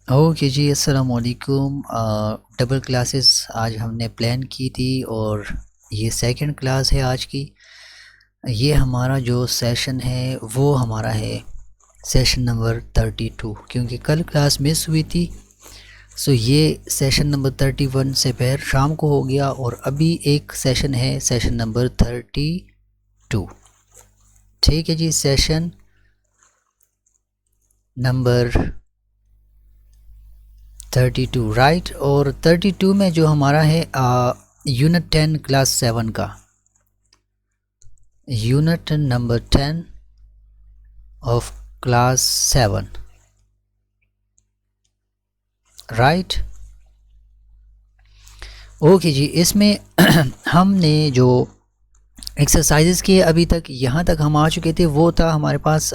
Okay जी, अस्सलाम वालेकुम। Double classes आज हमने प्लान की थी और ये सेकंड क्लास है आज की। ये हमारा जो सेशन है वो हमारा है सेशन नंबर 32, क्योंकि कल क्लास मिस हुई थी। सो ये सेशन नंबर 31 से पहर शाम को हो गया और अभी एक सेशन है सेशन नंबर 32। ठीक है जी, सेशन नंबर 32 राइट। और 32 में जो हमारा है यूनिट 10 क्लास 7 का, unit number 10 of class 7 right. Okay जी, इसमें हमने जो एक्सरसाइजेस किए अभी तक यहाँ तक हम आ चुके थे, वो था हमारे पास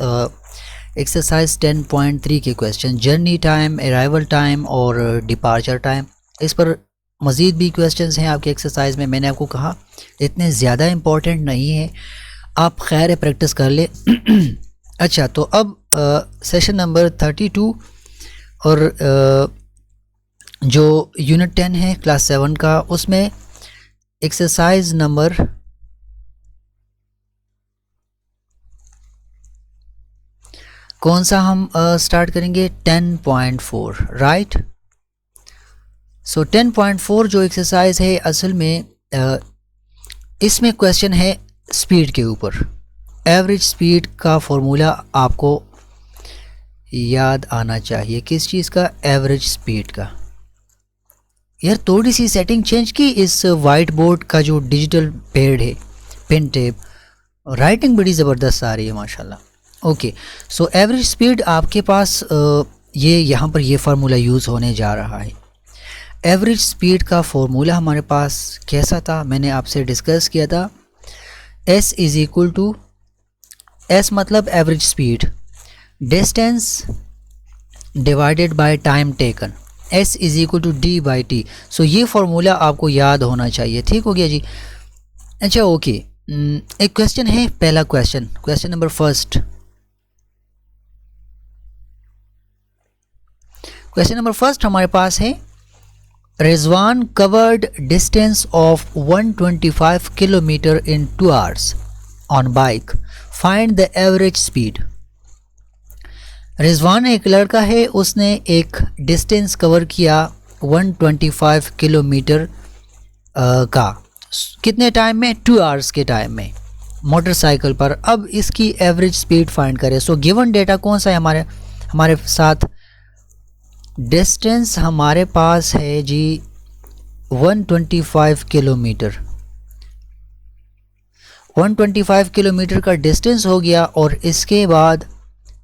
एक्सरसाइज 10.3 के question, journey time, arrival time और डिपार्चर टाइम। इस पर मज़ीद भी क्वेश्चंस हैं आपके एक्सरसाइज में। मैंने आपको कहा इतने ज़्यादा इम्पोर्टेंट नहीं है, आप खैर प्रैक्टिस कर ले। अच्छा, तो अब सेशन नंबर 32 और जो यूनिट 10 है क्लास 7 का, उसमें एक्सरसाइज नंबर कौन सा हम स्टार्ट करेंगे? 10.4 राइट। सो 10.4 जो एक्सरसाइज है असल में इसमें क्वेश्चन है स्पीड के ऊपर। एवरेज स्पीड का फॉर्मूला आपको याद आना चाहिए। किस चीज़ का? एवरेज स्पीड का। यार थोड़ी सी सेटिंग चेंज की इस वाइट बोर्ड का, जो डिजिटल पैड है, पेन टेप, राइटिंग बड़ी ज़बरदस्त आ रही है माशाल्लाह। ओके, सो एवरेज स्पीड आपके पास ये यहाँ पर ये फार्मूला यूज़ होने जा रहा है। एवरेज स्पीड का फॉर्मूला हमारे पास कैसा था? मैंने आपसे डिस्कस किया था। S is equal to, S मतलब average speed, distance divided by time taken, S is equal to D by T। So ये फार्मूला आपको याद होना चाहिए। ठीक हो गया जी। अच्छा ओके, एक क्वेश्चन है, पहला question, question number first. Question number first हमारे पास है, Rizwan covered distance of 125 kilometre in 2 hours on bike, find the average speed. Rizwan एक लड़का है, उसने एक डिस्टेंस कवर किया 125 किलोमीटर का, कितने टाइम में? 2 आवर्स के टाइम में, मोटरसाइकिल पर। अब इसकी एवरेज स्पीड फाइंड करें। सो गिवन डेटा कौन सा है हमारे साथ? डिस्टेंस हमारे पास है जी 125 किलोमीटर। 125 किलोमीटर का डिस्टेंस हो गया और इसके बाद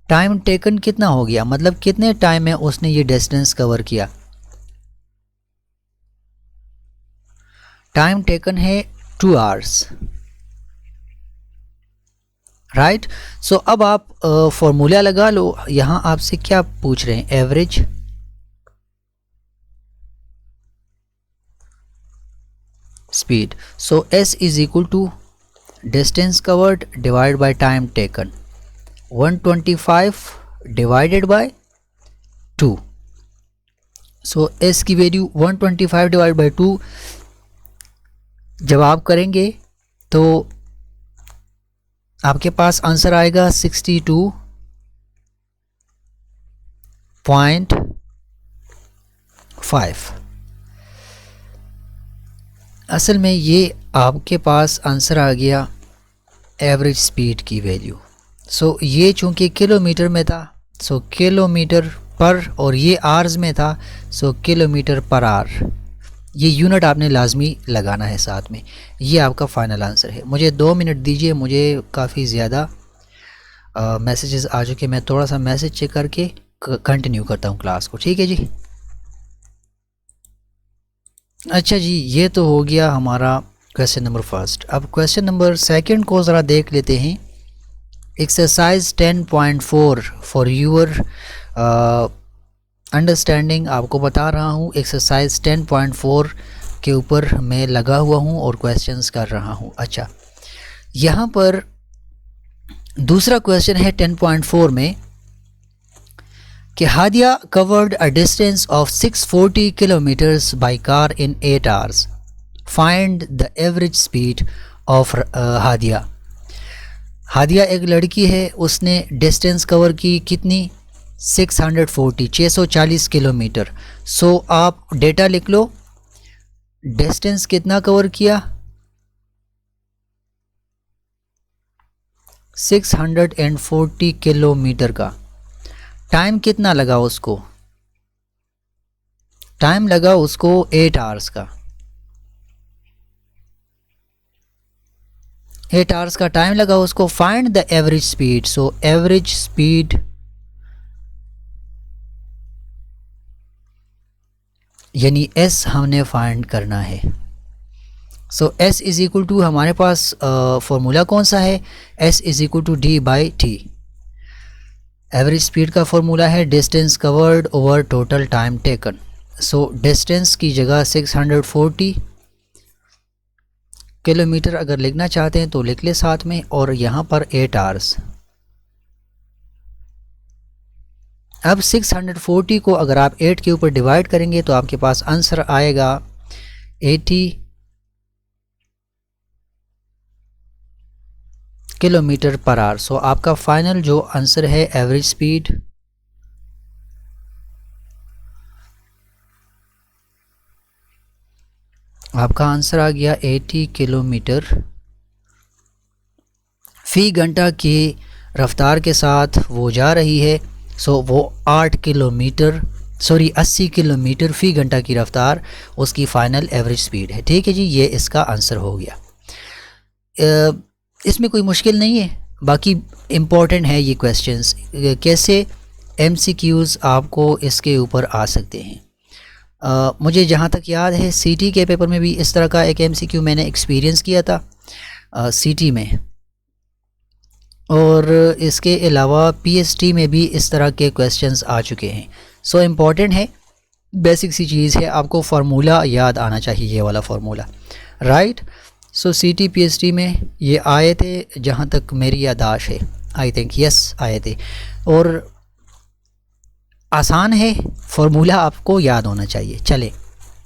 टाइम टेकन कितना हो गया, मतलब कितने टाइम में उसने ये डिस्टेंस कवर किया। टाइम टेकन है 2 आवर्स राइट। सो अब आप फॉर्मूला लगा लो। यहाँ आपसे क्या पूछ रहे हैं? Average speed. So S is equal to distance covered divide by time taken, 125 divided by 2। So S की वैल्यू 125 डिवाइड बाय 2 जब आप करेंगे तो आपके पास आंसर आएगा 62.5। असल में ये आपके पास आंसर आ गया एवरेज स्पीड की वैल्यू। सो ये चूँकि किलोमीटर में था, सो किलोमीटर पर, और ये आवर्स में था, सो किलोमीटर पर आवर। ये यूनिट आपने लाजमी लगाना है साथ में। ये आपका फाइनल आंसर है। मुझे 2 मिनट दीजिए, मुझे काफ़ी ज़्यादा मैसेजेस आ चुके। मैं थोड़ा सा मैसेज चेक करके कंटिन्यू करता हूँ क्लास को। ठीक है जी। अच्छा जी, ये तो हो गया हमारा क्वेश्चन नंबर फर्स्ट। अब क्वेश्चन नंबर सेकंड को ज़रा देख लेते हैं। एक्सरसाइज 10.4 फॉर यूर अंडरस्टैंडिंग आपको बता रहा हूँ। एक्सरसाइज 10.4 के ऊपर मैं लगा हुआ हूँ और क्वेश्चंस कर रहा हूँ। अच्छा, यहाँ पर दूसरा क्वेश्चन है 10.4 में, कि Hadiya covered a distance of 640 kilometres by car in 8 hours, find the average speed of Hadiya. Hadiya एक लड़की है, उसने डिस्टेंस कवर की कितनी 640 किलोमीटर। सो आप डेटा लिख लो, डिस्टेंस कितना कवर किया 640 किलोमीटर का। टाइम कितना लगा उसको, टाइम लगा उसको 8 आवर्स का, 8 आवर्स का टाइम लगा उसको। Find the average speed, so average speed यानी एस हमने फाइंड करना है। So S is equal to हमारे पास फॉर्मूला कौन सा है, S is equal to D by T. Average speed का फॉर्मूला है distance covered over total time taken. So distance की जगह 640 किलोमीटर अगर लिखना चाहते हैं तो लिख ले साथ में, और यहाँ पर 8 आवर्स। अब 640 को अगर आप 8 के ऊपर डिवाइड करेंगे तो आपके पास आंसर आएगा 80 किलोमीटर पर आवर। सो आपका फाइनल जो आंसर है एवरेज स्पीड आपका आंसर आ गया 80 किलोमीटर फी घंटा की रफ्तार के साथ वो जा रही है। सो वो 80 किलोमीटर फ़ी घंटा की रफ्तार उसकी फ़ाइनल एवरेज स्पीड है। ठीक है जी, ये इसका आंसर हो गया। इसमें कोई मुश्किल नहीं है, बाकी इम्पॉर्टेंट है ये क्वेश्चंस, कैसे MCQs आपको इसके ऊपर आ सकते हैं। मुझे जहाँ तक याद है CT के पेपर में भी इस तरह का एक MCQ मैंने एक्सपीरियंस किया था CT में, और इसके अलावा PST में भी इस तरह के क्वेश्चंस आ चुके हैं। सो इम्पॉर्टेंट है, बेसिक सी चीज़ है, आपको फार्मूला याद आना चाहिए, ये वाला फार्मूला, राइट। सो CT PST में ये आए थे जहाँ तक मेरी यादाश्त है, आई थिंक यस आए थे, और आसान है, फार्मूला आपको याद होना चाहिए। चले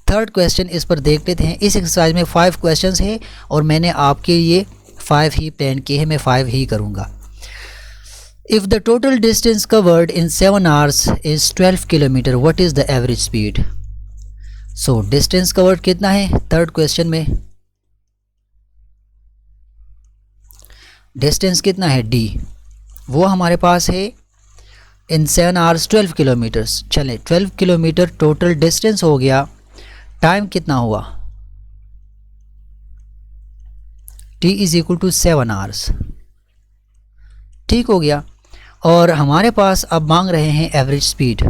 थर्ड क्वेश्चन इस पर देख लेते हैं। इस एक्सरसाइज में 5 क्वेश्चंस हैं और मैंने आपके लिए 5 ही प्लान किए हैं, मैं 5 ही करूँगा। If the total distance covered in 7 hours is 12 kilometre, what is the average speed. So distance covered कितना है थर्ड क्वेश्चन में, डिस्टेंस कितना है D, वो हमारे पास है इन 7 आवर्स 12 किलोमीटर्स। चलें 12 किलोमीटर टोटल डिस्टेंस हो गया, टाइम कितना हुआ T is equal to 7 hours, ठीक हो गया। और हमारे पास अब मांग रहे हैं एवरेज स्पीड।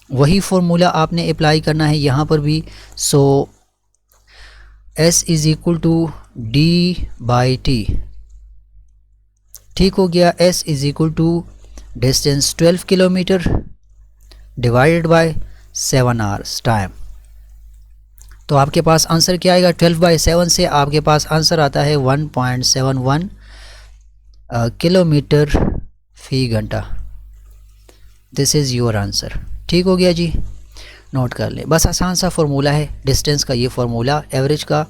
वही फॉर्मूला आपने अप्लाई करना है यहाँ पर भी। So S is equal to D by T, ठीक हो गया। S is equal to distance 12 kilometre divided by 7 hours time. तो आपके पास आंसर क्या आएगा, 12/7 से आपके पास आंसर आता है 1.71 किलोमीटर फ़ी घंटा। दिस इज़ योर आंसर, ठीक हो गया जी, नोट कर लें। बस आसान सा फार्मूला है, डिस्टेंस का ये फार्मूला, एवरेज का,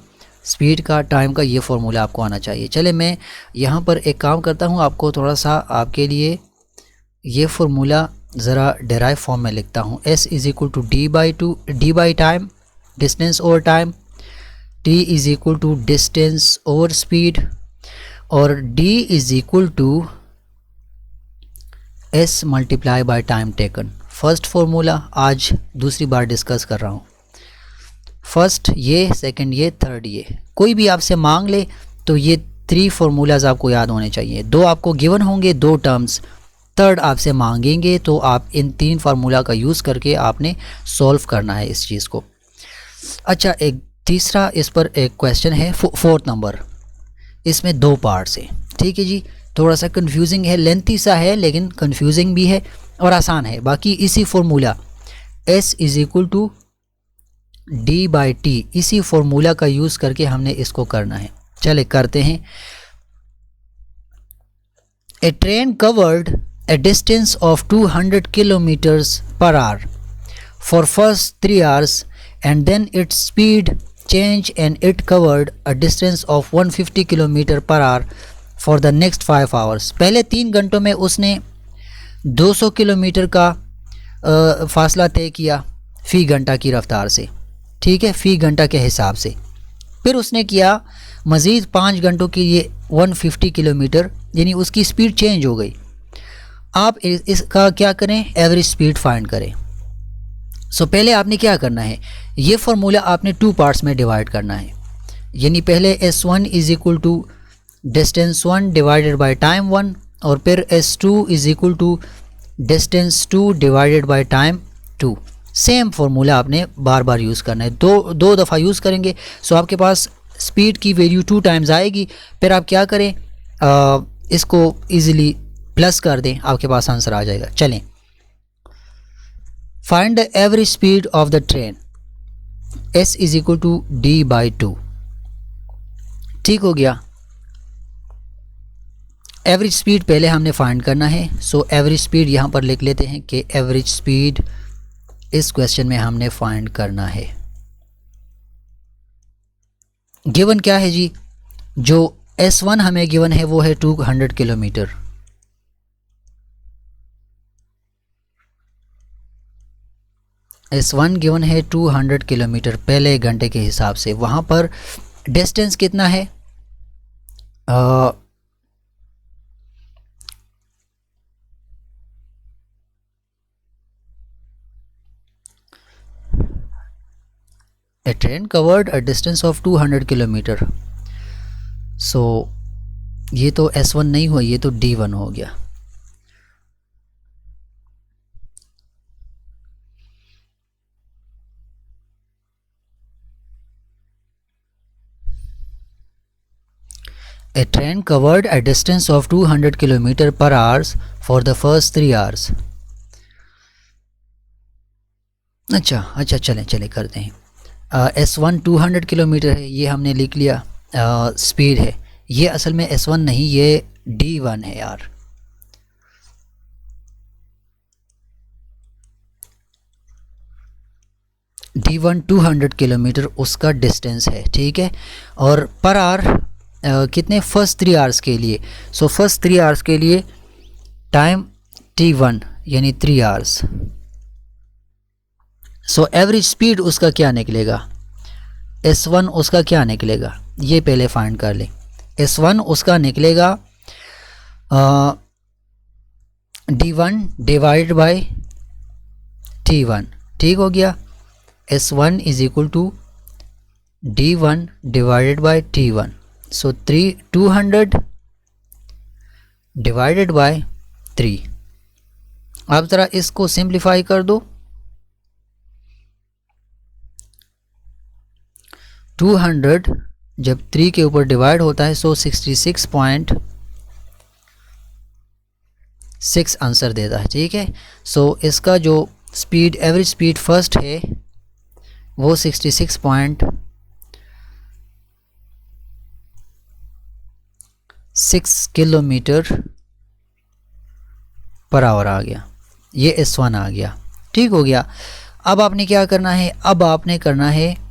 स्पीड का, टाइम का ये फार्मूला आपको आना चाहिए। चले मैं यहाँ पर एक काम करता हूँ, आपको थोड़ा सा आपके लिए ये फार्मूला ज़रा डेराइव फॉर्म में लिखता हूँ। S is equal to D by time, distance over time, T is equal to distance over speed, और D is equal to S multiply by time taken. First formula आज दूसरी बार discuss कर रहा हूँ, first ये, सेकंड ये, third ये। कोई भी आपसे मांग ले तो ये 3 फार्मूलाज आपको याद होने चाहिए। 2 आपको गिवन होंगे, 2 टर्म्स, थर्ड आपसे मांगेंगे तो आप इन 3 फार्मूला का यूज़ करके आपने सॉल्व करना है इस चीज़ को। अच्छा, एक तीसरा इस पर एक क्वेश्चन है 4th नंबर, इसमें 2 पार्ट्स हैं, ठीक है जी। थोड़ा सा कंफ्यूजिंग है, लेंथी सा है, लेकिन कंफ्यूजिंग भी है और आसान है। बाकी इसी formula S is equal to D by T, इसी फार्मूला का यूज़ करके हमने इसको करना है। चले करते हैं। A train covered a distance of 200 kilometers per hour for first 3 hours and then its speed changed and it covered a distance of 150 kilometer per hour for the next 5 hours। पहले 3 घंटों में उसने 200 किलोमीटर का फासला तय किया फ़ी घंटा की रफ्तार से, ठीक है, फ़ी घंटा के हिसाब से। फिर उसने किया मज़ीद 5 घंटों के लिए 150 किलोमीटर, यानी उसकी स्पीड चेंज हो गई। आप इसका क्या करें, एवरेज स्पीड फाइंड करें। सो पहले आपने क्या करना है, ये फार्मूला आपने 2 पार्ट्स में डिवाइड करना है। यानी पहले S1 is equal to distance 1 divided by time 1 और फिर S2 is equal to distance 2 divided by time 2। Same formula आपने बार बार यूज़ करना है, दो दफ़ा यूज़ करेंगे। सो आपके पास स्पीड की वैल्यू 2 टाइम्स आएगी। फिर आप क्या करें, इसको ईज़िली प्लस कर दें, आपके पास आंसर आ जाएगा। चलें, find the average speed of the train, S is equal to D/2। ठीक हो गया। एवरेज स्पीड पहले हमने फाइंड करना है। सो एवरेज स्पीड यहाँ पर लिख लेते हैं कि एवरेज स्पीड इस क्वेश्चन में हमने फाइंड करना है। गिवन क्या है जी, जो S1 हमें गिवन है वो है 200 किलोमीटर। S1 गिवन है 200 किलोमीटर पहले घंटे के हिसाब से। वहाँ पर डिस्टेंस कितना है, A train covered a distance of 200 kilometre. So ये तो S1 नहीं हुआ, ये तो D1 हो गया। A train covered a distance of 200 kilometer per hour for the first 3 hours। अच्छा चलें करते हैं। S1 200 किलोमीटर है, ये हमने लिख लिया, स्पीड है। ये असल में S1 नहीं, ये D1 है यार। D1 200 किलोमीटर उसका डिस्टेंस है, ठीक है। और पर आवर कितने, फर्स्ट 3 आवर्स के लिए। सो फर्स्ट 3 आवर्स के लिए टाइम T1 यानी 3 आवर्स। सो एवरेज स्पीड उसका क्या निकलेगा, S1 उसका क्या निकलेगा, ये पहले फाइंड कर लें। S1 उसका निकलेगा D1 डिवाइड बाय T1। ठीक हो गया। S1 is equal to D1 divided by T1। So 200 divided by 3। अब ज़रा इसको सिंप्लीफाई कर दो। 200 जब 3 के ऊपर डिवाइड होता है सो 66.6 आंसर देता है, ठीक है। सो इसका जो स्पीड, एवरेज स्पीड फर्स्ट है वो 66.6 किलोमीटर पर आवर आ गया। ये S1 आ गया, ठीक हो गया। अब आपने क्या करना है, अब आपने करना है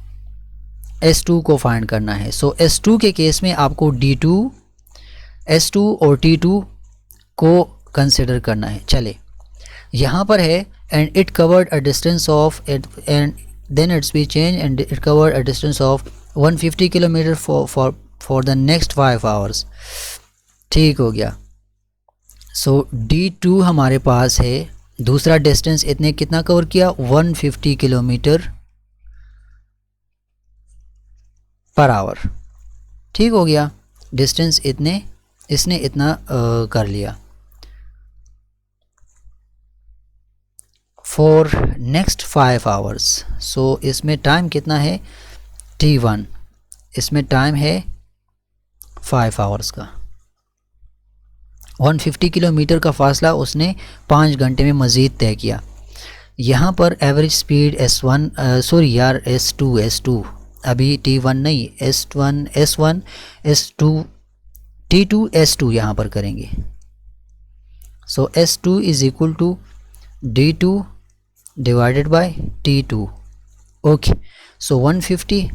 S2 को फाइंड करना है। सो S2 के केस में आपको D2, S2 और T2 को कंसिडर करना है। चले, यहाँ पर है and it covered a distance of and then its be change and it covered a distance of 150 kilometre for the next 5 hours. ठीक हो गया। सो D2 हमारे पास है, दूसरा डिस्टेंस इतने कितना कवर किया, 150 किलोमीटर पर आवर। ठीक हो गया, डिस्टेंस इतने, इसने इतना कर लिया। For next 5 hours. सो इसमें टाइम कितना है, T1, इसमें टाइम है 5 आवर्स का। 150 किलोमीटर का फासला उसने 5 घंटे में मज़ीद तय किया। यहाँ पर एवरेज स्पीड S2 अभी T1 नहीं, S1 S1 S2 T2 S2 यहाँ पर करेंगे। So S2 is equal to D2 divided by T2। Okay, so 150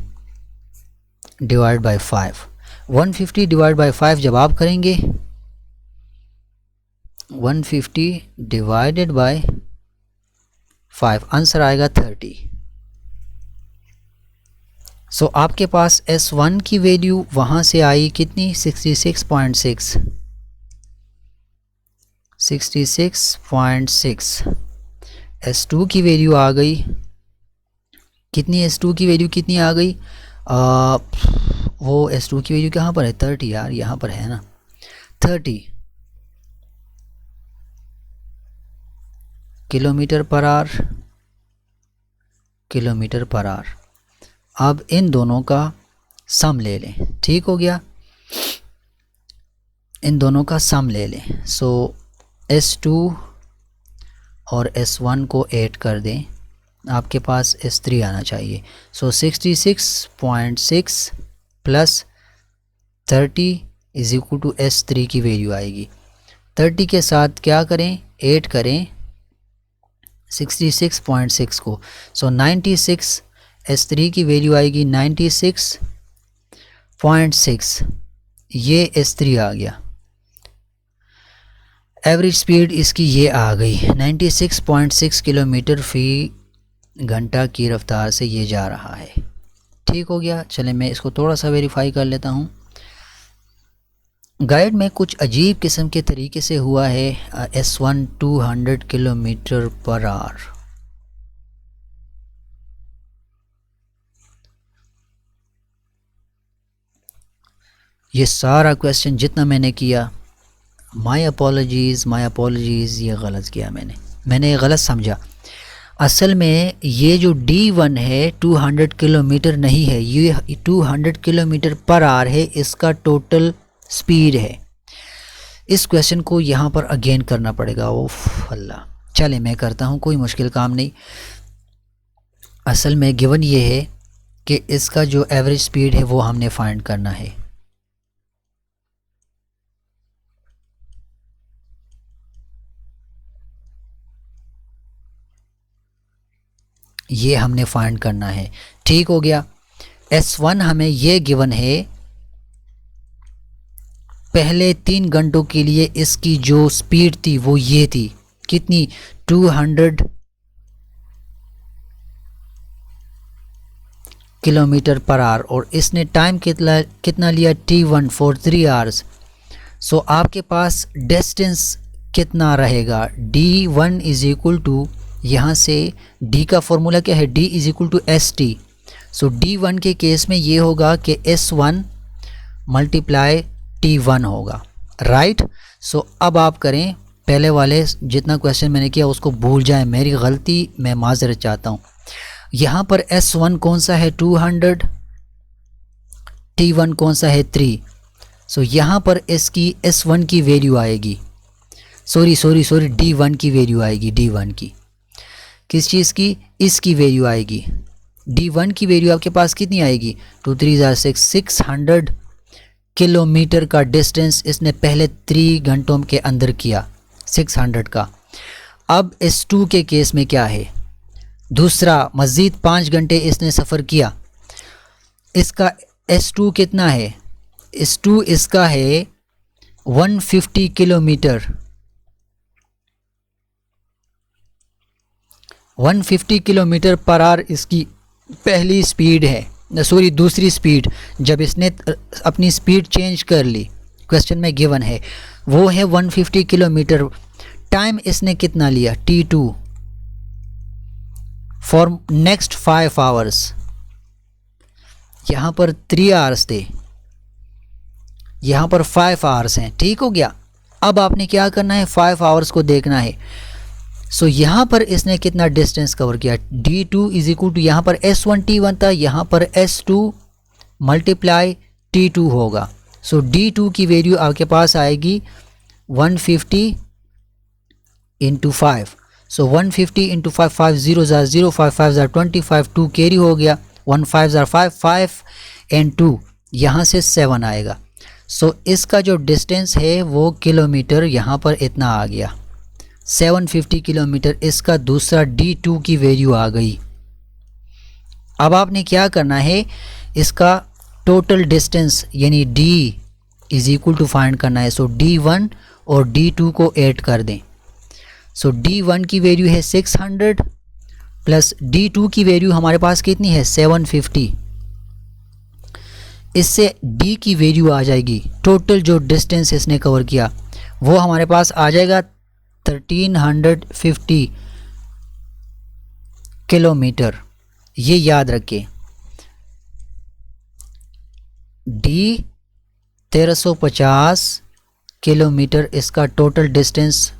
divide by 5, 150 divide by 5 जब आप करेंगे, 150 डिवाइडेड बाय 5 आंसर आएगा 30। सो आपके पास S1 की वैल्यू वहाँ से आई कितनी, 66.6, 66.6। S2 की वैल्यू आ गई कितनी, S2 की वैल्यू कितनी आ गई, वो S2 की वैल्यू कहाँ पर है, 30 यार, यहाँ पर है ना 30 किलोमीटर पर आवर। अब इन दोनों का सम ले लें, ठीक हो गया, इन दोनों का सम ले लें। सो S2 और S1 को ऐड कर दें, आपके पास S3 आना चाहिए। So 66.6 plus 30 is equal to S3 की वैल्यू आएगी। 30 के साथ क्या करें, ऐड करें 66.6 को। सो 96, S3 की वैल्यू आएगी 96.6, ये S3 आ गया। एवरेज स्पीड इसकी ये आ गई 96.6 किलोमीटर फी घंटा की रफ्तार से ये जा रहा है, ठीक हो गया। चले मैं इसको थोड़ा सा वेरीफाई कर लेता हूँ। गाइड में कुछ अजीब किस्म के तरीके से हुआ है। S1 200 किलोमीटर पर आवर, ये सारा क्वेश्चन जितना मैंने किया, माय अपॉलॉजीज़, ये गलत किया मैंने गलत समझा। असल में ये जो D1 है 200 किलोमीटर नहीं है, ये 200 किलोमीटर पर आवर है, इसका टोटल स्पीड है। इस क्वेश्चन को यहाँ पर अगेन करना पड़ेगा। ओफ अल्लाह, चले मैं करता हूँ, कोई मुश्किल काम नहीं। असल में गिवन ये है कि इसका जो एवरेज स्पीड है वो हमने फाइंड करना है। ये हमने फाइंड करना है, ठीक हो गया। S1 हमें ये गिवन है, पहले 3 घंटों के लिए इसकी जो स्पीड थी वो ये थी, कितनी, 200 किलोमीटर पर आवर, और इसने टाइम कितना लिया, T1 फॉर 3 आवर्स। सो आपके पास डिस्टेंस कितना रहेगा, D1 इज इक्वल टू, यहाँ से D का फॉर्मूला क्या है, D is equal to ST। So D1 के केस में ये होगा कि S1 मल्टीप्लाई T1 होगा, राइट। सो अब आप करें, पहले वाले जितना क्वेश्चन मैंने किया उसको भूल जाएं, मेरी गलती, मैं माजरत चाहता हूँ। यहाँ पर S1 कौन सा है, 200, T1 कौन सा है, 3। सो यहाँ पर इसकी S1 की वैल्यू आएगी, सॉरी D1 की वैल्यू आएगी, D1 की, किस चीज़ की, इसकी वैल्यू आएगी। D1 की वैल्यू आपके पास कितनी आएगी, 2 3 6, 600 किलोमीटर का डिस्टेंस इसने पहले 3 घंटों के अंदर किया, 600 का। अब S2 के केस में क्या है, दूसरा मज़ीद 5 घंटे इसने सफ़र किया, इसका S2 कितना है, S2 इसका है 150 किलोमीटर, 150 किलोमीटर पर आवर इसकी पहली स्पीड है, सॉरी दूसरी स्पीड। जब इसने अपनी स्पीड चेंज कर ली, क्वेश्चन में गिवन है वो है 150 किलोमीटर। टाइम इसने कितना लिया, T2 फॉर नेक्स्ट 5 आवर्स, यहाँ पर 3 आवर्स थे, यहाँ पर 5 आवर्स हैं, ठीक हो गया। अब आपने क्या करना है, 5 आवर्स को देखना है। सो यहाँ पर इसने कितना डिस्टेंस कवर किया, D2 इज इक्वल टू, यहाँ पर S1 T1 था, यहाँ पर S2 मल्टीप्लाई T2 होगा। सो D2 की वैल्यू आपके पास आएगी 150 इंटू 5। सो 150 इंटू 5, 5 0 0, 5 5 25, 2 कैरी हो गया, 1 5 ज़ार 5, 5 एंड 2 यहाँ से 7 आएगा। सो इसका जो डिस्टेंस है वो किलोमीटर यहाँ पर इतना आ गया 750 किलोमीटर। इसका दूसरा D2 की वैल्यू आ गई। अब आपने क्या करना है, इसका टोटल डिस्टेंस यानी D is equal to find करना है। सो D1 और D2 को ऐड कर दें। सो D1 की वैल्यू है 600 प्लस D2 की वैल्यू हमारे पास कितनी है 750। इससे D की वैल्यू आ जाएगी, टोटल जो डिस्टेंस इसने कवर किया वो हमारे पास आ जाएगा 1350 किलोमीटर। ये याद रखें, D 1350 किलोमीटर इसका टोटल डिस्टेंस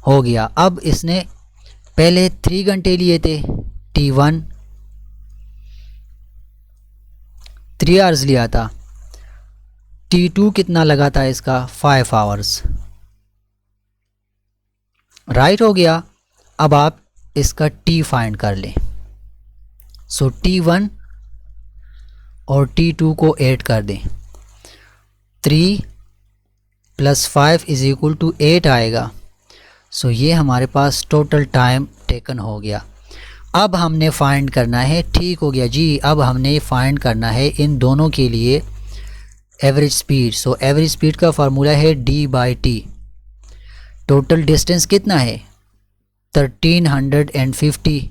हो गया। अब इसने पहले 3 घंटे लिए थे, T1 3 आवर्स लिया था, T2 कितना लगा था इसका 5 आवर्स। राइट हो गया। अब आप इसका T फाइंड कर लें। सो T1 और T2 को ऐड कर दें, 3 + 5 इज़ इक्वल टू 8 आएगा। सो ये हमारे पास टोटल टाइम टेकन हो गया। अब हमने फाइंड करना है, ठीक हो गया जी, अब हमने फाइंड करना है इन दोनों के लिए average speed. So average speed का फार्मूला है D/T। टोटल डिस्टेंस कितना है 1350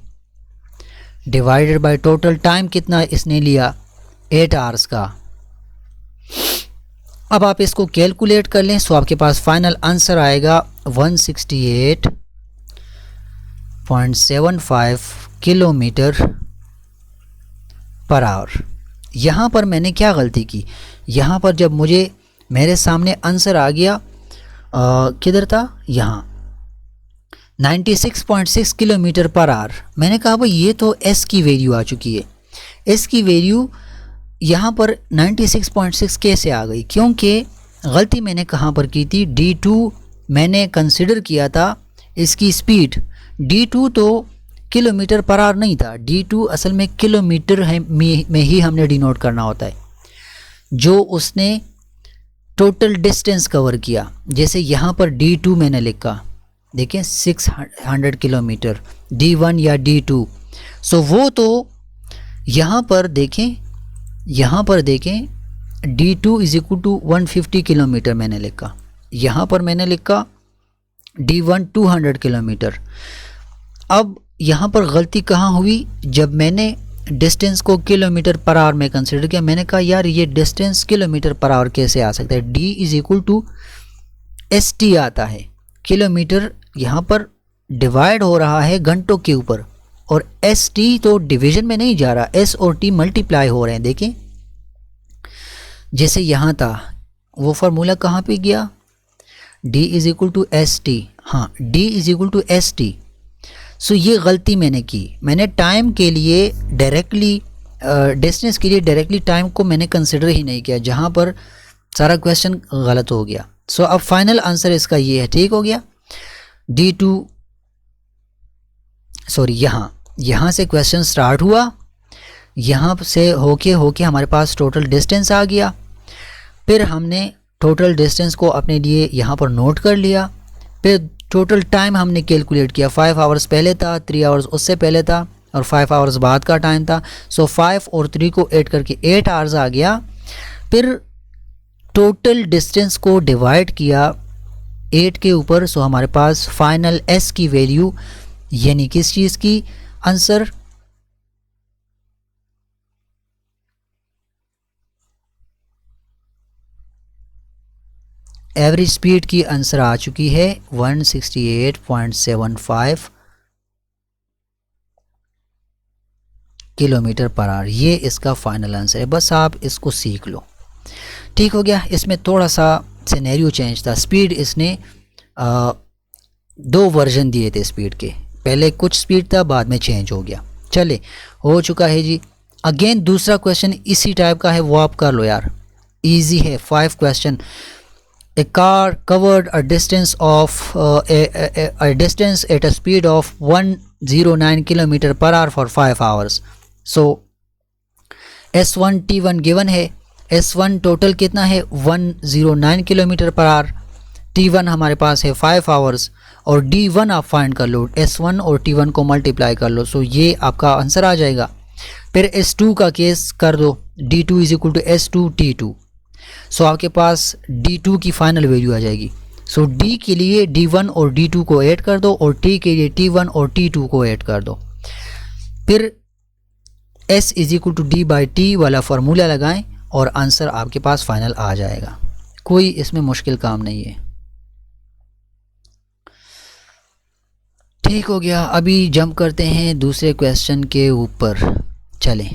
डिवाइडेड बाय टोटल टाइम कितना इसने लिया 8 आवर्स का। अब आप इसको कैलकुलेट कर लें। सो आपके पास फाइनल आंसर आएगा 168.75 किलोमीटर पर आवर। यहाँ पर मैंने क्या गलती की, यहाँ पर जब मुझे मेरे सामने आंसर आ गया किधर था, यहाँ 96.6 किलोमीटर पर आवर, मैंने कहा भाई ये तो S की वैल्यू आ चुकी है। S की वैल्यू यहाँ पर 96.6 कैसे आ गई, क्योंकि गलती मैंने कहाँ पर की थी, D2 मैंने कंसिडर किया था इसकी स्पीड। D2 तो किलोमीटर पर आवर नहीं था, D2 असल में किलोमीटर में ही हमने डिनोट करना होता है, जो उसने टोटल डिस्टेंस कवर किया। जैसे यहाँ पर D2 मैंने लिखा, देखें 600 किलोमीटर, D1 या D2। सो वो तो यहाँ पर देखें, यहाँ पर देखें D2 is equal to 150 kilometre मैंने लिखा, यहाँ पर मैंने लिखा D1 200 किलोमीटर। अब यहाँ पर गलती कहाँ हुई, जब मैंने डिस्टेंस को किलोमीटर पर आवर में कंसिडर किया, मैंने कहा यार ये डिस्टेंस किलोमीटर पर आवर कैसे आ सकता है। D is equal to ST आता है, किलोमीटर यहाँ पर डिवाइड हो रहा है घंटों के ऊपर, और ST तो डिवीजन में नहीं जा रहा, S और T मल्टीप्लाई हो रहे हैं। देखें जैसे यहाँ था वो फार्मूला कहाँ पे गया, D is equal to ST, हाँ D is equal to ST। So ये गलती मैंने की, मैंने टाइम के लिए डायरेक्टली डिस्टेंस के लिए डायरेक्टली टाइम को मैंने कंसिडर ही नहीं किया, जहाँ पर सारा क्वेश्चन गलत हो गया। सो अब फाइनल आंसर इसका ये है, ठीक हो गया। D2 सॉरी यहाँ से क्वेश्चन स्टार्ट हुआ, यहाँ से होके हमारे पास टोटल डिस्टेंस आ गया, फिर हमने टोटल डिस्टेंस को अपने लिए यहाँ पर नोट कर लिया, फिर टोटल टाइम हमने कैलकुलेट किया, 5 आवर्स पहले था, 3 आवर्स उससे पहले था, और 5 आवर्स बाद का टाइम था। सो 5 और 3 को ऐड करके 8 आवर्स आ गया। फिर टोटल डिस्टेंस को डिवाइड किया 8 के ऊपर। सो हमारे पास फाइनल S की वैल्यू यानी किस चीज़ की आंसर, एवरेज स्पीड की आंसर आ चुकी है 168.75 किलोमीटर पर आवर। ये इसका फाइनल आंसर है, बस आप इसको सीख लो, ठीक हो गया। इसमें थोड़ा सा सिनेरियो चेंज था, स्पीड इसने 2 वर्जन दिए थे स्पीड के, पहले कुछ स्पीड था बाद में चेंज हो गया। चले हो चुका है जी। अगेन दूसरा क्वेश्चन इसी टाइप का है, वो आप कर लो यार, इजी है। 5 question. A car covered a distance of a distance at a speed of 109 km per hour for 5 hours. So S1 T1 given है, S1 टोटल कितना है 109 किलोमीटर पर आवर, T1 हमारे पास है 5 आवर्स, और D1 आप find कर लो, S1 और T1 को मल्टीप्लाई कर लो, सो ये आपका आंसर आ जाएगा। फिर S2 का केस कर दो, D2 is equal to S2 T2, सो आपके पास D2 की फाइनल वैल्यू आ जाएगी। सो D के लिए D1 और D2 को ऐड कर दो और T के लिए T1 और T2 को ऐड कर दो। फिर S is equal to D/T वाला फार्मूला लगाएं और आंसर आपके पास फाइनल आ जाएगा। कोई इसमें मुश्किल काम नहीं है। ठीक हो गया, अभी जंप करते हैं दूसरे क्वेश्चन के ऊपर। चलें,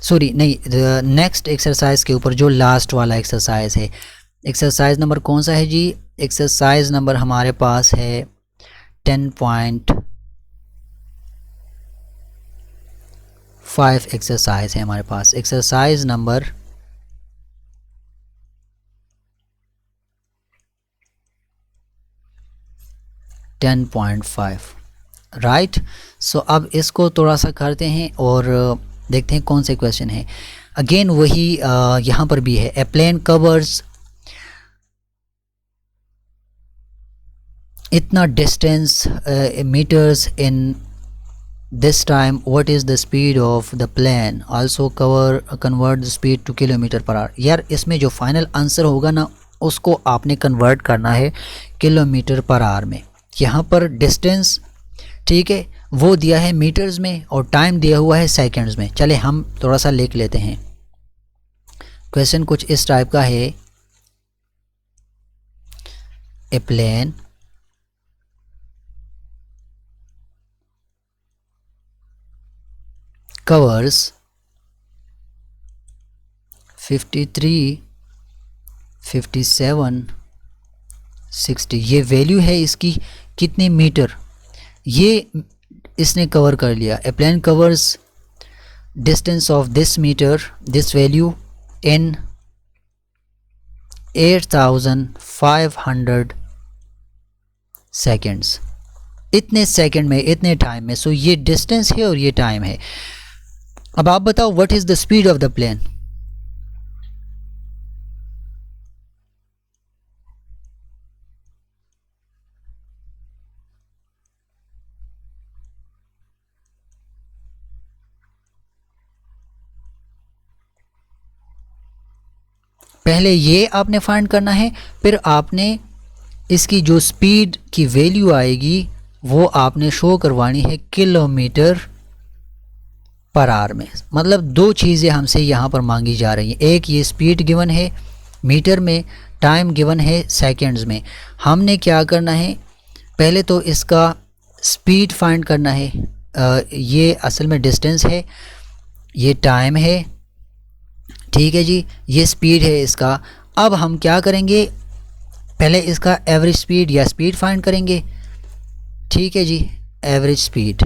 सॉरी नहीं, नेक्स्ट एक्सरसाइज के ऊपर, जो लास्ट वाला एक्सरसाइज है। एक्सरसाइज नंबर कौन सा है जी? एक्सरसाइज नंबर हमारे पास है 10.5 एक्सरसाइज है हमारे पास। Exercise number 10.5, right. सो अब इसको थोड़ा सा करते हैं और देखते हैं कौन से क्वेश्चन है। अगेन वही यहाँ पर भी है, ए प्लेन कवर्स इतना distance metres in this time, what is the speed of the plane, also convert the speed to kilometre per hour. यार इसमें जो फाइनल आंसर होगा ना, उसको आपने कन्वर्ट करना है किलोमीटर पर आवर में। यहाँ पर डिस्टेंस, ठीक है, वो दिया है मीटर्स में और टाइम दिया हुआ है सेकंड्स में। चले हम थोड़ा सा लिख लेते हैं। क्वेश्चन कुछ इस टाइप का है, ए प्लेन कवर्स 53, 57, 60, ये वैल्यू है इसकी कितने मीटर, ये इसने कवर कर लिया। A plane covers distance of this metre, this value in 8500 seconds, इतने सेकंड में, इतने टाइम में। सो ये डिस्टेंस है और ये टाइम है। अब आप बताओ what is the speed of the plane. पहले ये आपने फाइंड करना है, फिर आपने इसकी जो स्पीड की वैल्यू आएगी वो आपने शो करवानी है किलोमीटर पर आवर में। मतलब दो चीज़ें हमसे यहाँ पर मांगी जा रही हैं, एक ये स्पीड गिवन है मीटर में, टाइम गिवन है सेकंड्स में। हमने क्या करना है, पहले तो इसका स्पीड फाइंड करना है। ये असल में डिस्टेंस है, ये टाइम है, ठीक है जी, ये स्पीड है इसका। अब हम क्या करेंगे, पहले इसका एवरेज स्पीड या स्पीड फाइंड करेंगे, ठीक है जी, average speed.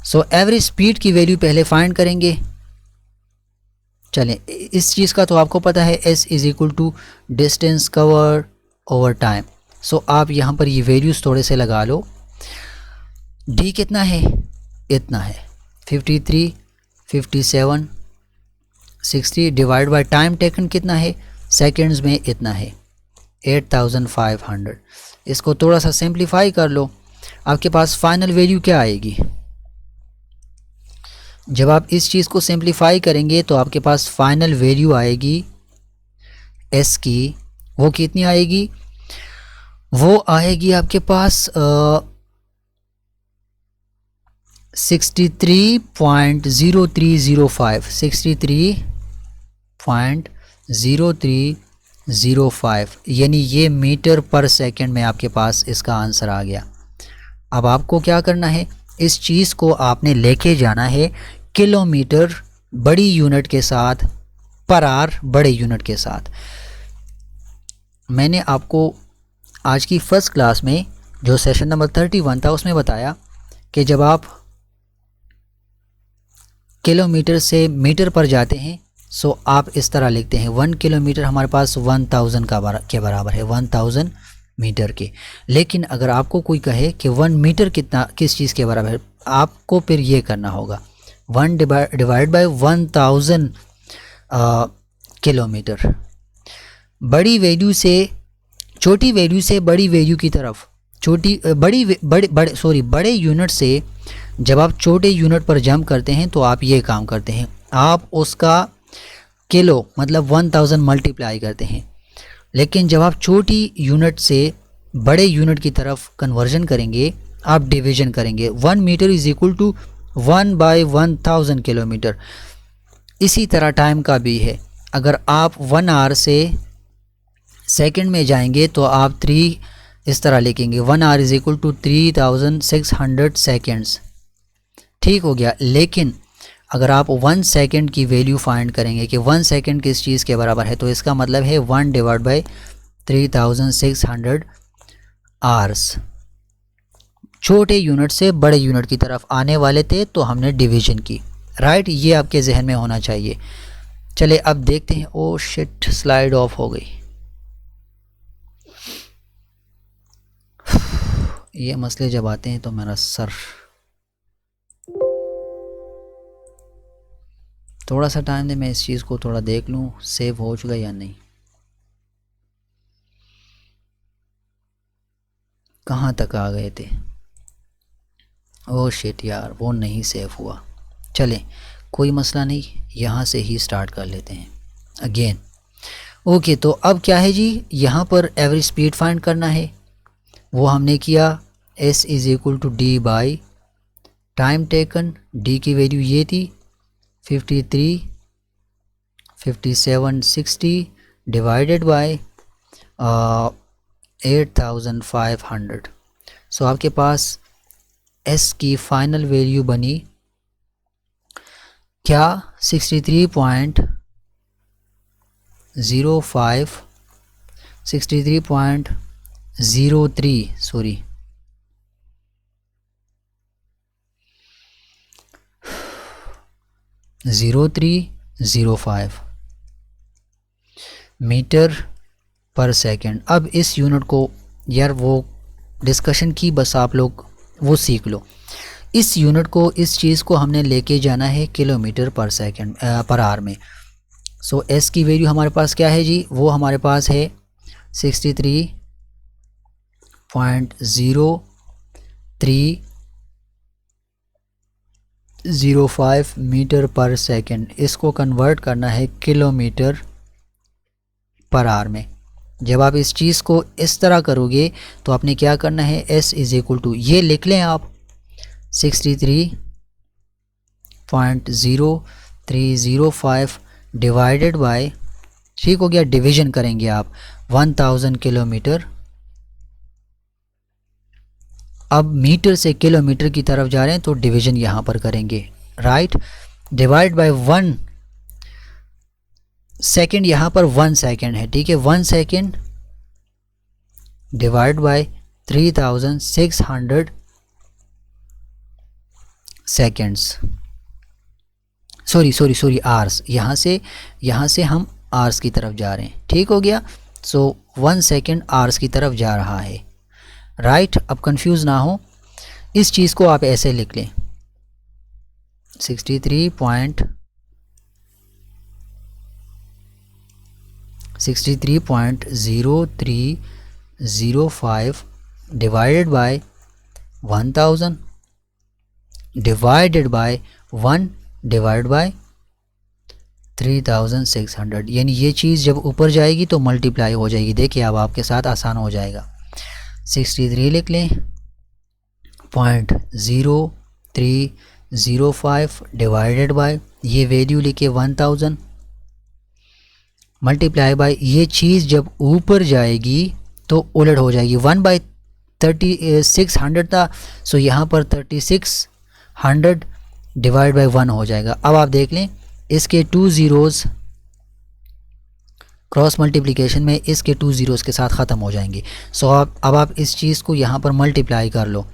So average speed की वैल्यू पहले फाइंड करेंगे। चलें, इस चीज़ का तो आपको पता है, S is equal to distance cover over time. So आप यहाँ पर ये वैल्यूज़ थोड़े से लगा लो। D कितना है, इतना है 53, 57, 60 डिवाइड बाय टाइम टेकन कितना है सेकंड्स में, इतना है 8500। इसको थोड़ा सा सिंप्लीफाई कर लो, आपके पास फाइनल वैल्यू क्या आएगी। जब आप इस चीज़ को सिंप्लीफाई करेंगे तो आपके पास फाइनल वैल्यू आएगी S की, वो कितनी आएगी, वो आएगी आपके पास 63.0305, 63.0305, यानी ये मीटर पर सेकंड में आपके पास इसका आंसर आ गया। अब आपको क्या करना है, इस चीज़ को आपने लेके जाना है किलोमीटर बड़ी यूनिट के साथ, पर आवर बड़े यूनिट के साथ। मैंने आपको आज की फर्स्ट क्लास में जो सेशन नंबर 31 था उसमें बताया कि जब आप किलोमीटर से मीटर पर जाते हैं सो आप इस तरह लिखते हैं 1 किलोमीटर हमारे पास 1000 के बराबर है, 1000 मीटर के। लेकिन अगर आपको कोई कहे कि 1 मीटर कितना किस चीज़ के बराबर है, आपको फिर ये करना होगा 1 डिवाइड बाय 1000 किलोमीटर। बड़ी वैल्यू से छोटी वैल्यू से बड़ी वैल्यू की तरफ, बड़े यूनिट से जब आप छोटे यूनिट पर जंप करते हैं तो आप ये काम करते हैं, आप उसका किलो मतलब 1000 मल्टीप्लाई करते हैं। लेकिन जब आप छोटी यूनिट से बड़े यूनिट की तरफ कन्वर्जन करेंगे, आप डिवीजन करेंगे। 1 metre is equal to 1/1000 kilometre. इसी तरह टाइम का भी है, अगर आप 1 आवर से सेकंड में जाएंगे तो आप 3 इस तरह लिखेंगे, 1 hour is equal to 3600 seconds. ठीक हो गया। लेकिन अगर आप 1 सेकंड की वैल्यू फाइंड करेंगे कि 1 सेकंड किस चीज़ के बराबर है, तो इसका मतलब है 1 डिवाइड बाई 3600 आवर्स। छोटे यूनिट से बड़े यूनिट की तरफ आने वाले थे तो हमने डिवीजन की, राइट। ये आपके जहन में होना चाहिए। चले अब देखते हैं। ओ शिट, स्लाइड ऑफ हो गई। ये मसले जब आते हैं तो मेरा सर, थोड़ा सा टाइम दे, मैं इस चीज़ को थोड़ा देख लूँ सेव हो चुका या नहीं। कहाँ तक आ गए थे? ओह शिट यार, वो नहीं सेव हुआ। चलें कोई मसला नहीं, यहाँ से ही स्टार्ट कर लेते हैं अगेन। ओके, तो अब क्या है जी, यहाँ पर एवरेज स्पीड फाइंड करना है। वो हमने किया, s is equal to D by time taken. d की वैल्यू ये थी 53, 57, 60 डिवाइडेड बाय 8500। सो आपके पास s की फाइनल वैल्यू बनी क्या? 63.05, 63.03 सॉरी 0305 मीटर पर सेकंड। अब इस यूनिट को यार वो डिस्कशन की, बस आप लोग वो सीख लो। इस यूनिट को, इस चीज़ को हमने लेके जाना है किलोमीटर पर सेकंड पर आवर में। सो s की वैल्यू हमारे पास क्या है जी, वो हमारे पास है 63.0305 मीटर पर सेकंड। इसको कन्वर्ट करना है किलोमीटर पर आवर में। जब आप इस चीज़ को इस तरह करोगे तो आपने क्या करना है, s इज़ इक्वल टू, ये लिख लें आप 63.0305 डिवाइडेड बाय, ठीक हो गया, डिवीजन करेंगे आप 1000 किलोमीटर। अब मीटर से किलोमीटर की तरफ जा रहे हैं तो डिवीजन यहाँ पर करेंगे, राइट। डिवाइड बाय 1 सेकेंड, यहाँ पर 1 सेकेंड है, ठीक है। 1 second divide by 3600 seconds, sorry hours. यहाँ से हम आवर्स की तरफ जा रहे हैं, ठीक हो गया। सो 1 सेकेंड आवर्स की तरफ जा रहा है, राइट। अब कंफ्यूज ना हो, इस चीज़ को आप ऐसे लिख लें 63.0305 divided by 1000 divided by 1 divide by 3600। यानी ये चीज़ जब ऊपर जाएगी तो मल्टीप्लाई हो जाएगी। देखिए अब आपके साथ आसान हो जाएगा। 63 लिख लें, 0.0305 डिवाइडेड बाय, ये वैल्यू लिखे 1000 मल्टीप्लाई बाय, ये चीज़ जब ऊपर जाएगी तो उलट हो जाएगी। 1/3600 था, सो यहाँ पर 3600 डिवाइड बाय 1 हो जाएगा। अब आप देख लें, इसके 2 ज़ीरोज़ क्रॉस मल्टीप्लिकेशन में इसके 2 ज़ीरोज़ के साथ ख़त्म हो जाएंगे। सो अब आप इस चीज़ को यहाँ पर मल्टीप्लाई कर लो।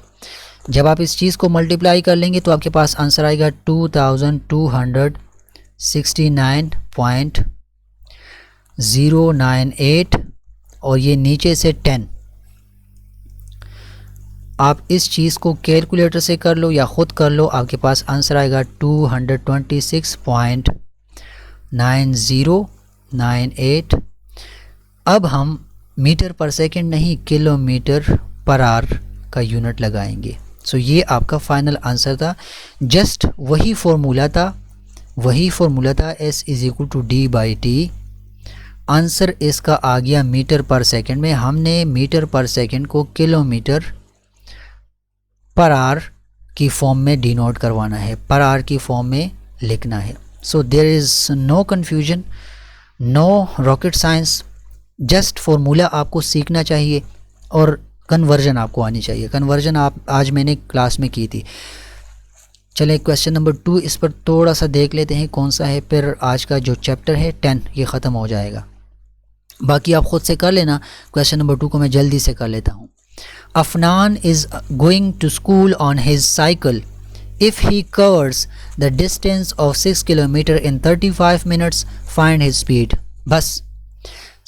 जब आप इस चीज़ को मल्टीप्लाई कर लेंगे तो आपके पास आंसर आएगा 2269.098 और ये नीचे से 10 आप इस चीज़ को कैलकुलेटर से कर लो या ख़ुद कर लो, आपके पास आंसर आएगा 226.9098। अब हम मीटर पर सेकंड नहीं किलोमीटर पर आवर का यूनिट लगाएंगे। सो ये आपका फाइनल आंसर था। जस्ट वही फार्मूला था S is equal to D/T। Answer इसका आ गया मीटर पर सेकंड में। हमने मीटर पर सेकंड को किलोमीटर पर आवर की फॉर्म में डिनोट करवाना है, पर आवर की फॉर्म में लिखना है। So there is no confusion, no rocket science, just formula आपको सीखना चाहिए और कन्वर्जन आपको आनी चाहिए। कन्वर्जन आज मैंने क्लास में की थी। चले क्वेश्चन नंबर 2 इस पर थोड़ा सा देख लेते हैं कौन सा है, फिर आज का जो चैप्टर है 10 ये ख़त्म हो जाएगा। बाकी आप ख़ुद से कर लेना। क्वेश्चन नंबर 2 को मैं जल्दी से कर लेता हूँ। Afnan is going to school on his cycle if he covers the distance of 6 kilometre in 35 minutes, find his speed. बस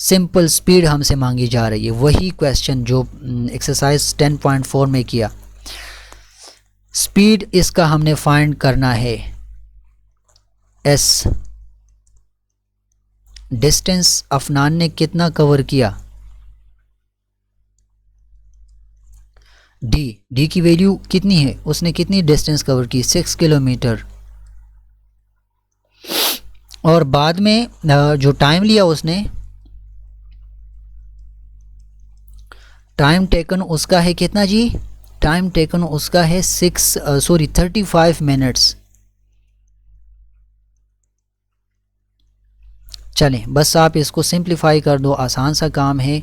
सिंपल स्पीड हमसे मांगी जा रही है, वही क्वेश्चन जो एक्सरसाइज 10.4 में किया। स्पीड इसका हमने फाइंड करना है एस। डिस्टेंस अफनान ने कितना कवर किया, डी की वैल्यू कितनी है, उसने कितनी डिस्टेंस कवर की 6 किलोमीटर। और बाद में जो टाइम लिया उसने, टाइम टेकन उसका है कितना जी, टाइम टेकन उसका है 35 मिनट्स। चलें बस आप इसको सिंप्लीफाई कर दो, आसान सा काम है।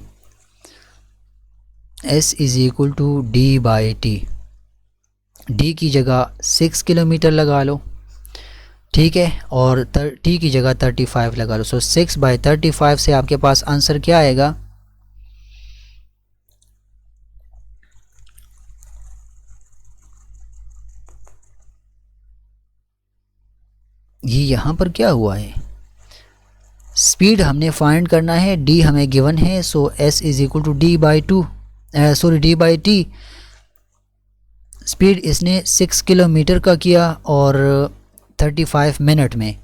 S is equal to D/T। D की जगह 6 किलोमीटर लगा लो, ठीक है, और T की जगह 35 लगा लो। सो 6/35 से आपके पास आंसर क्या आएगा, ये यहाँ पर क्या हुआ है, स्पीड हमने फाइंड करना है, D हमें गिवन है। So S is equal to D/T। Speed इसने 6 किलोमीटर का किया और 35 मिनट में।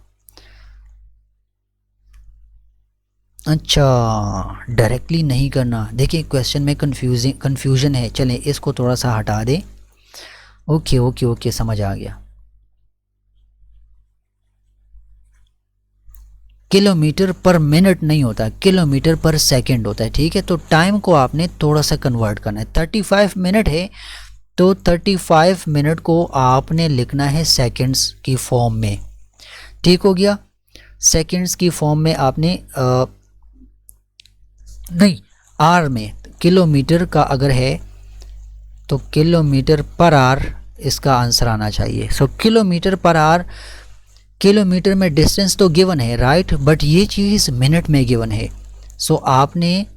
अच्छा, डायरेक्टली नहीं करना, देखिए क्वेश्चन में कन्फ्यूजन है। चलें इसको थोड़ा सा हटा दें। ओके समझ आ गया। किलोमीटर पर मिनट नहीं होता, किलोमीटर पर सेकंड होता है, ठीक है। तो टाइम को आपने थोड़ा सा कन्वर्ट करना है। 35 मिनट है तो 35 मिनट को आपने लिखना है सेकंड्स की फॉर्म में, ठीक हो गया। सेकंड्स की फॉर्म में आपने नहीं, आर में, किलोमीटर का अगर है तो किलोमीटर पर आवर इसका आंसर आना चाहिए। सो किलोमीटर पर आवर, किलोमीटर में डिस्टेंस तो गिवन है राइट, बट ये चीज़ मिनट में गिवन है। सो आपने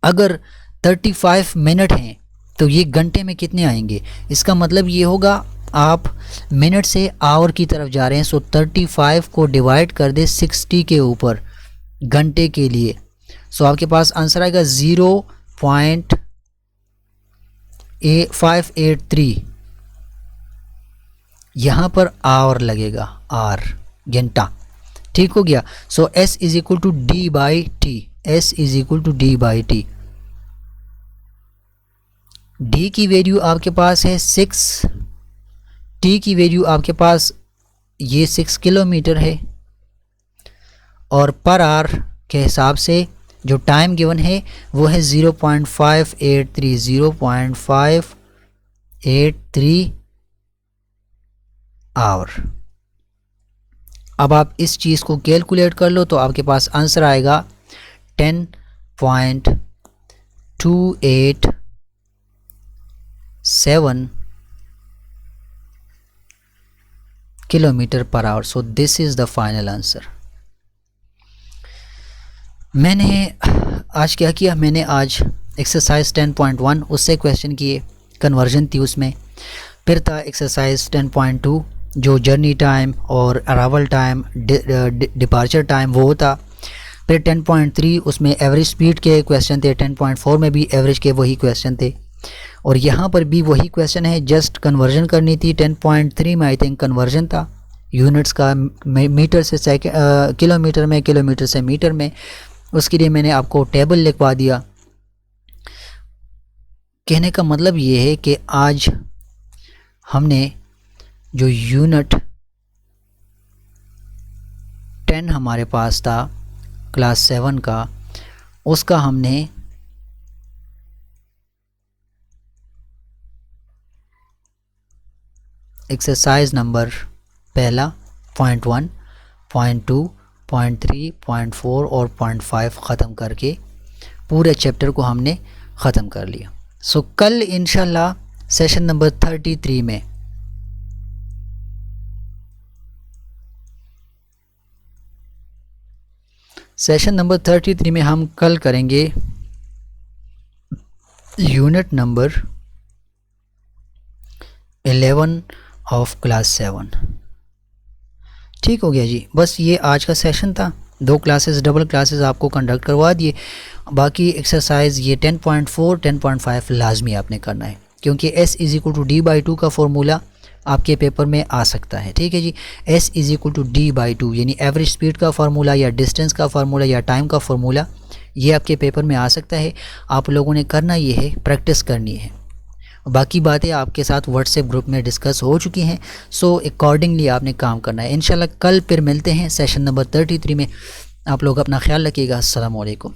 अगर 35 मिनट हैं तो ये घंटे में कितने आएंगे, इसका मतलब ये होगा आप मिनट से आवर की तरफ जा रहे हैं। सो 35 को डिवाइड कर दे 60 के ऊपर घंटे के लिए। सो आपके पास आंसर आएगा 0.583। यहाँ पर आवर लगेगा, आर घंटा, ठीक हो गया। So S is equal to D/T। S is equal to D/T। D की वैल्यू आपके पास है 6, T की वैल्यू आपके पास ये 6 किलोमीटर है, और पर आवर के हिसाब से जो टाइम गिवन है वो है 0.583 आवर। अब आप इस चीज़ को कैलकुलेट कर लो तो आपके पास आंसर आएगा 10.287 kilometre per our. So this is the final answer. मैंने आज क्या किया, मैंने आज एक्सरसाइज 10.1 उससे क्वेश्चन किए, कन्वर्जन थी उसमें। फिर था एक्सरसाइज 10.2 जो जर्नी टाइम और अरावल टाइम, डिपार्चर टाइम वो था। फिर 10.3 उसमें एवरेज स्पीड के क्वेश्चन थे। 10.4 में भी एवरेज के वही क्वेश्चन थे। और यहाँ पर भी वही क्वेश्चन है, जस्ट कन्वर्जन करनी थी। 10.3 में आई थिंक कन्वर्जन था यूनिट्स का, मीटर से किलोमीटर में, किलोमीटर से मीटर में। उसके लिए मैंने आपको टेबल लिखवा दिया। कहने का मतलब ये है कि आज हमने जो यूनिट 10 हमारे पास था क्लास 7 का, उसका हमने एक्सरसाइज नंबर पहला 0.1, 0.2, 0.3, 0.4 और 0.5 ख़त्म करके पूरे चैप्टर को हमने ख़त्म कर लिया। सो कल इंशाल्लाह सेशन नंबर 33 में हम कल करेंगे यूनिट नंबर 11 ऑफ क्लास 7। ठीक हो गया जी। बस ये आज का सेशन था। 2 क्लासेस, डबल क्लासेस आपको कंडक्ट करवा दिए। बाकी एक्सरसाइज ये 10.4, 10.5 लाजमी आपने करना है, क्योंकि S = D/2 का फॉर्मूला आपके पेपर में आ सकता है। ठीक है जी। S = D/2 यानी एवरेज स्पीड का फार्मूला या डिस्टेंस का फार्मूला या टाइम का फार्मूला, ये आपके पेपर में आ सकता है। आप लोगों ने करना ये है, प्रैक्टिस करनी है। बाकी बातें आपके साथ व्हाट्सएप ग्रुप में डिस्कस हो चुकी हैं। सो अकॉर्डिंगली आपने काम करना है। इंशाल्लाह कल फिर मिलते हैं सेशन नंबर 33 में। आप लोग अपना ख्याल रखिएगा। अस्सलाम वालेकुम।